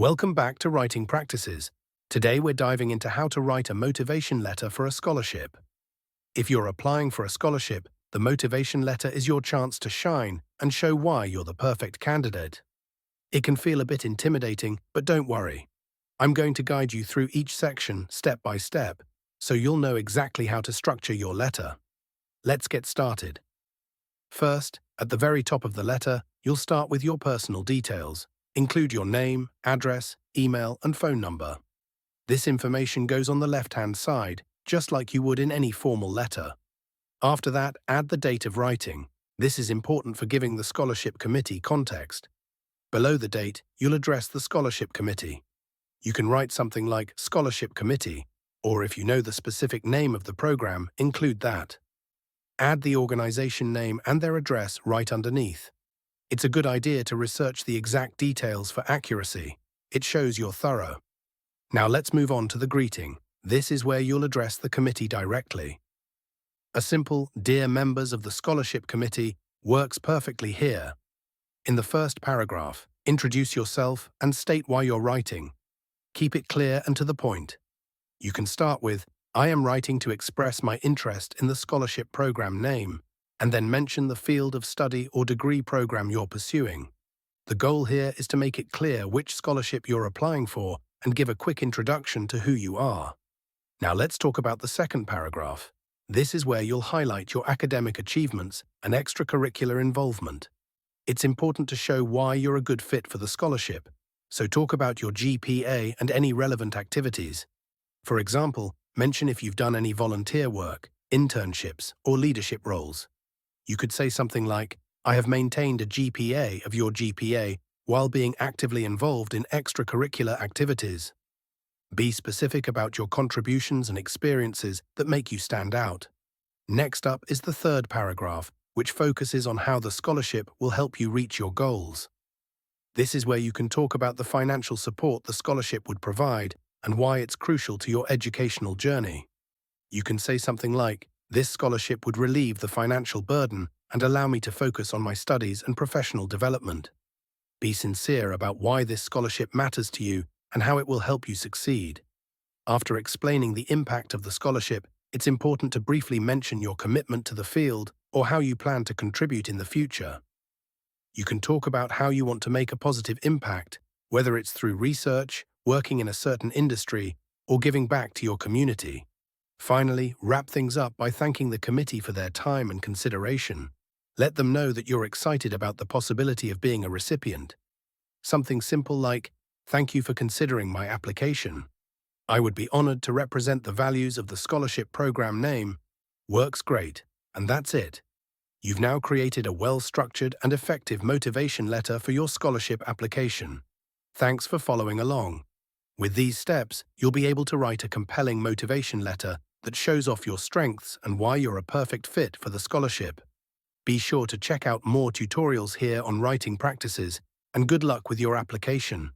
Welcome back to Writing Practices. Today we're diving into how to write a motivation letter for a scholarship. If you're applying for a scholarship, the motivation letter is your chance to shine and show why you're the perfect candidate. It can feel a bit intimidating, but don't worry. I'm going to guide you through each section step by step, so you'll know exactly how to structure your letter. Let's get started. First, at the very top of the letter, you'll start with your personal details. Include your name, address, email, and phone number. This information goes on the left-hand side, just like you would in any formal letter. After that, add the date of writing. This is important for giving the scholarship committee context. Below the date, you'll address the scholarship committee. You can write something like Scholarship Committee, or if you know the specific name of the program, include that. Add the organization name and their address right underneath. It's a good idea to research the exact details for accuracy. It shows you're thorough. Now let's move on to the greeting. This is where you'll address the committee directly. A simple "Dear members of the scholarship committee" works perfectly here. In the first paragraph, introduce yourself and state why you're writing. Keep it clear and to the point. You can start with, "I am writing to express my interest in the scholarship program name," and then mention the field of study or degree program you're pursuing. The goal here is to make it clear which scholarship you're applying for and give a quick introduction to who you are. Now let's talk about the second paragraph. This is where you'll highlight your academic achievements and extracurricular involvement. It's important to show why you're a good fit for the scholarship, so talk about your GPA and any relevant activities. For example, mention if you've done any volunteer work, internships, or leadership roles. You could say something like, "I have maintained a GPA of your GPA while being actively involved in extracurricular activities." Be specific about your contributions and experiences that make you stand out. Next up is the third paragraph, which focuses on how the scholarship will help you reach your goals. This is where you can talk about the financial support the scholarship would provide and why it's crucial to your educational journey. You can say something like, "This scholarship would relieve the financial burden and allow me to focus on my studies and professional development." Be sincere about why this scholarship matters to you and how it will help you succeed. After explaining the impact of the scholarship, it's important to briefly mention your commitment to the field or how you plan to contribute in the future. You can talk about how you want to make a positive impact, whether it's through research, working in a certain industry, or giving back to your community. Finally, wrap things up by thanking the committee for their time and consideration. Let them know that you're excited about the possibility of being a recipient. Something simple like, "Thank you for considering my application. I would be honored to represent the values of the scholarship program name," works great. And that's it. You've now created a well-structured and effective motivation letter for your scholarship application. Thanks for following along. With these steps, you'll be able to write a compelling motivation letter that shows off your strengths and why you're a perfect fit for the scholarship. Be sure to check out more tutorials here on Writing Practices, and good luck with your application.